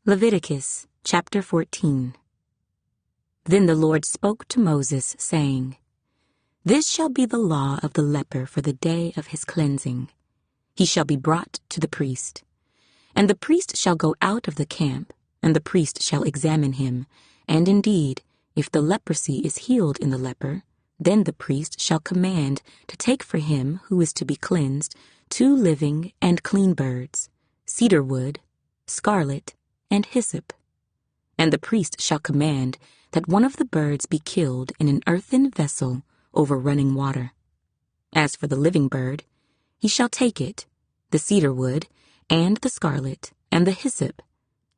Leviticus chapter 14. Then the Lord spoke to Moses, saying, This shall be the law of the leper for the day of his cleansing. He shall be brought to the priest. And the priest shall go out of the camp, and the priest shall examine him. And indeed, if the leprosy is healed in the leper, then the priest shall command to take for him who is to be cleansed 2 living and clean birds, cedar wood, scarlet, and hyssop. And the priest shall command that one of the birds be killed in an earthen vessel over running water. As for the living bird, he shall take it, the cedar wood, and the scarlet, and the hyssop,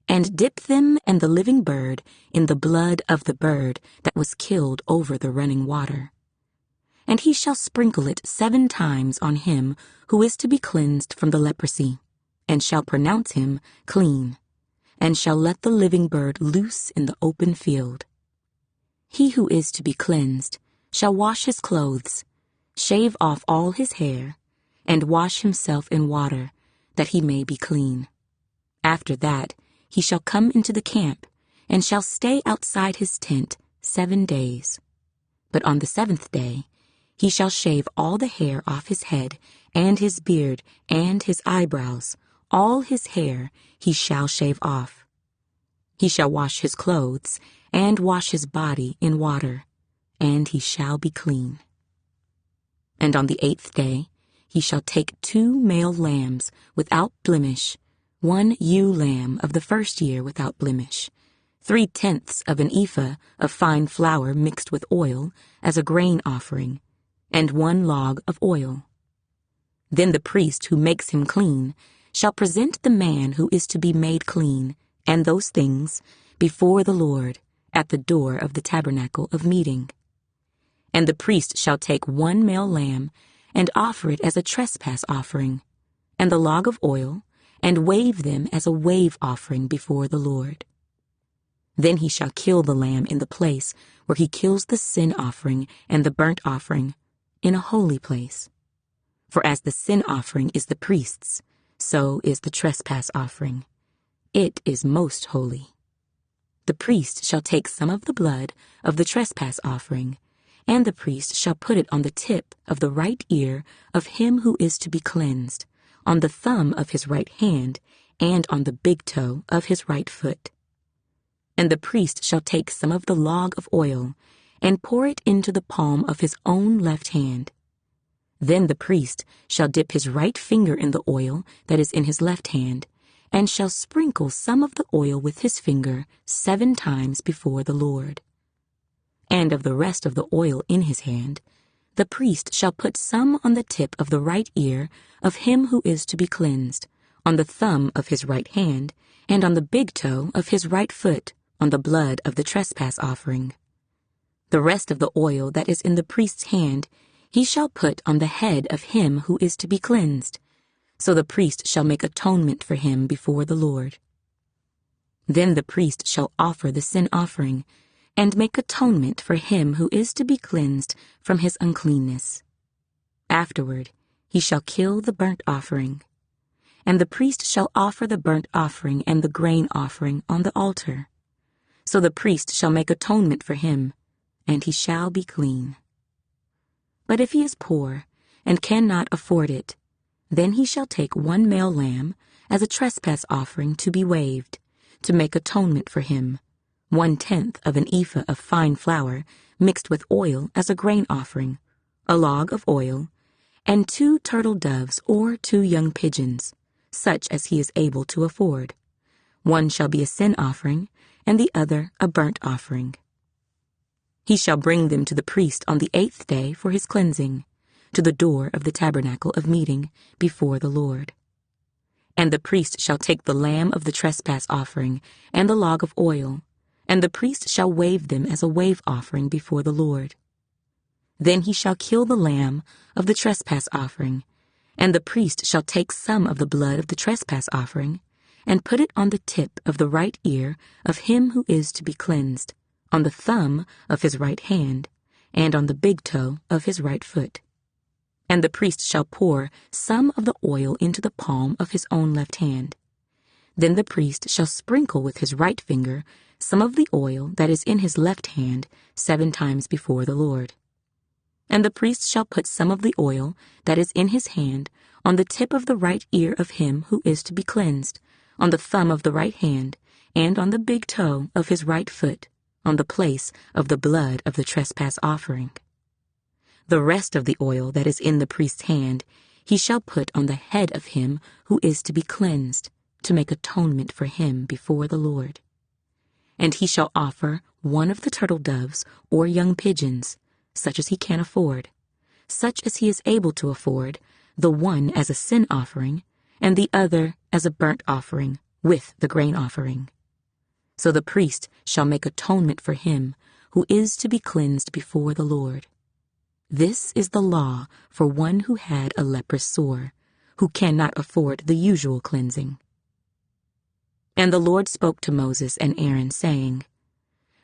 and dip them and the living bird in the blood of the bird that was killed over the running water. And he shall sprinkle it 7 times on him who is to be cleansed from the leprosy, and shall pronounce him clean, and shall let the living bird loose in the open field. He who is to be cleansed shall wash his clothes, shave off all his hair, and wash himself in water, that he may be clean. After that he shall come into the camp, and shall stay outside his tent 7 days. But on the 7th day he shall shave all the hair off his head, and his beard, and his eyebrows, all his hair he shall shave off. He shall wash his clothes, and wash his body in water, and he shall be clean. And on the 8th day he shall take 2 male lambs without blemish, 1 ewe lamb of the 1st year without blemish, 3/10 of an ephah of fine flour mixed with oil as a grain offering, and 1 log of oil. Then the priest who makes him clean shall present the man who is to be made clean, and those things, before the Lord, at the door of the tabernacle of meeting. And the priest shall take 1 male lamb, and offer it as a trespass offering, and the log of oil, and wave them as a wave offering before the Lord. Then he shall kill the lamb in the place where he kills the sin offering and the burnt offering, in a holy place. For as the sin offering is the priest's, so is the trespass offering. It is most holy. The priest shall take some of the blood of the trespass offering, and the priest shall put it on the tip of the right ear of him who is to be cleansed, on the thumb of his right hand, and on the big toe of his right foot. And the priest shall take some of the log of oil, and pour it into the palm of his own left hand. Then the priest shall dip his right finger in the oil that is in his left hand, and shall sprinkle some of the oil with his finger 7 times before the Lord. And of the rest of the oil in his hand, the priest shall put some on the tip of the right ear of him who is to be cleansed, on the thumb of his right hand, and on the big toe of his right foot, on the blood of the trespass offering. The rest of the oil that is in the priest's hand he shall put on the head of him who is to be cleansed, so the priest shall make atonement for him before the Lord. Then the priest shall offer the sin offering, and make atonement for him who is to be cleansed from his uncleanness. Afterward he shall kill the burnt offering, and the priest shall offer the burnt offering and the grain offering on the altar. So the priest shall make atonement for him, and he shall be clean. But if he is poor, and cannot afford it, then he shall take 1 male lamb as a trespass offering to be waved, to make atonement for him, 1/10 of an ephah of fine flour mixed with oil as a grain offering, a log of oil, and 2 turtle doves or 2 young pigeons, such as he is able to afford. 1 shall be a sin offering, and the other a burnt offering. He shall bring them to the priest on the 8th day for his cleansing, to the door of the tabernacle of meeting before the Lord. And the priest shall take the lamb of the trespass offering and the log of oil, and the priest shall wave them as a wave offering before the Lord. Then he shall kill the lamb of the trespass offering, and the priest shall take some of the blood of the trespass offering, and put it on the tip of the right ear of him who is to be cleansed, on the thumb of his right hand, and on the big toe of his right foot. And the priest shall pour some of the oil into the palm of his own left hand. Then the priest shall sprinkle with his right finger some of the oil that is in his left hand 7 times before the Lord. And the priest shall put some of the oil that is in his hand on the tip of the right ear of him who is to be cleansed, on the thumb of the right hand, and on the big toe of his right foot, on the place of the blood of the trespass offering. The rest of the oil that is in the priest's hand he shall put on the head of him who is to be cleansed, to make atonement for him before the Lord. And he shall offer one of the turtle doves or young pigeons, such as he can afford, such as he is able to afford, the one as a sin offering, and the other as a burnt offering with the grain offering. So the priest shall make atonement for him who is to be cleansed before the Lord. This is the law for one who had a leprous sore, who cannot afford the usual cleansing. And the Lord spoke to Moses and Aaron, saying,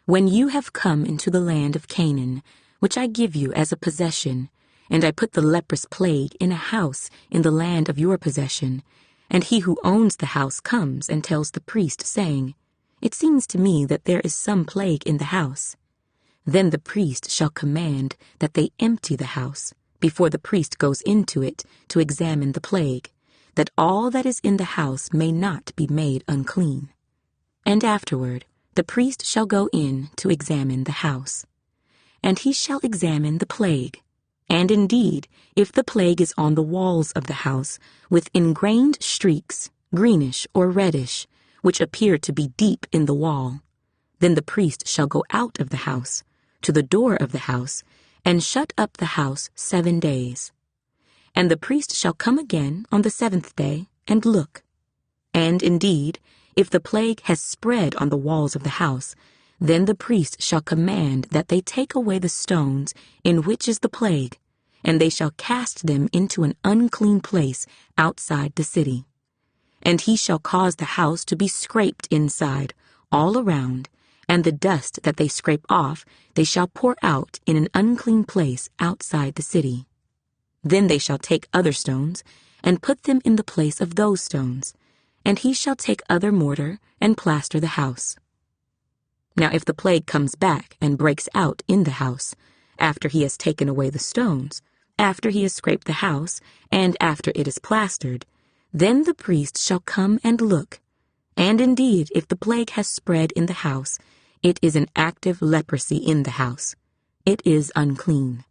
When you have come into the land of Canaan, which I give you as a possession, and I put the leprous plague in a house in the land of your possession, and he who owns the house comes and tells the priest, saying, It seems to me that there is some plague in the house. Then the priest shall command that they empty the house before the priest goes into it to examine the plague, that all that is in the house may not be made unclean. And afterward the priest shall go in to examine the house. And he shall examine the plague. And indeed, if the plague is on the walls of the house, with ingrained streaks, greenish or reddish, which appear to be deep in the wall, then the priest shall go out of the house, to the door of the house, and shut up the house 7 days. And the priest shall come again on the 7th day, and look. And indeed, if the plague has spread on the walls of the house, then the priest shall command that they take away the stones in which is the plague, and they shall cast them into an unclean place outside the city. And he shall cause the house to be scraped inside, all around, and the dust that they scrape off they shall pour out in an unclean place outside the city. Then they shall take other stones, and put them in the place of those stones, and he shall take other mortar, and plaster the house. Now if the plague comes back and breaks out in the house, after he has taken away the stones, after he has scraped the house, and after it is plastered, then the priest shall come and look. And indeed, if the plague has spread in the house, it is an active leprosy in the house. It is unclean.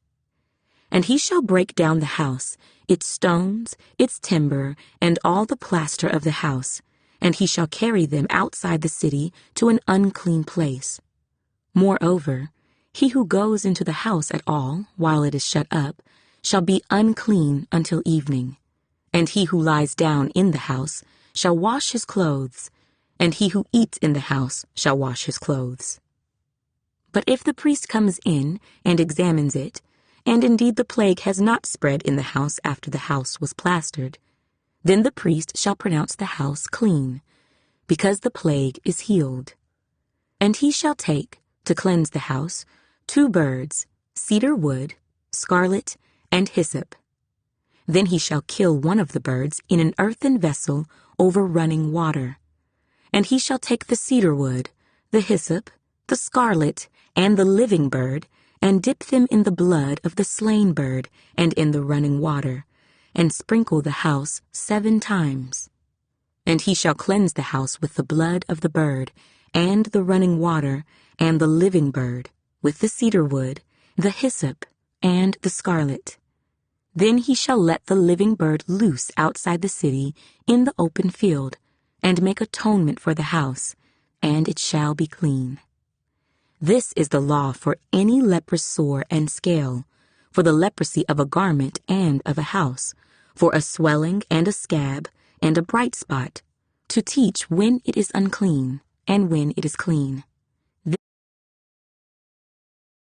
And he shall break down the house, its stones, its timber, and all the plaster of the house, and he shall carry them outside the city to an unclean place. Moreover, he who goes into the house at all, while it is shut up, shall be unclean until evening. And he who lies down in the house shall wash his clothes, and he who eats in the house shall wash his clothes. But if the priest comes in and examines it, and indeed the plague has not spread in the house after the house was plastered, then the priest shall pronounce the house clean, because the plague is healed. And he shall take, to cleanse the house, 2 birds, cedar wood, scarlet, and hyssop. Then he shall kill one of the birds in an earthen vessel over running water. And he shall take the cedar wood, the hyssop, the scarlet, and the living bird, and dip them in the blood of the slain bird and in the running water, and sprinkle the house 7 times. And he shall cleanse the house with the blood of the bird, and the running water, and the living bird, with the cedar wood, the hyssop, and the scarlet. Then he shall let the living bird loose outside the city in the open field, and make atonement for the house, and it shall be clean. This is the law for any leprous sore and scale, for the leprosy of a garment and of a house, for a swelling and a scab and a bright spot, to teach when it is unclean and when it is clean.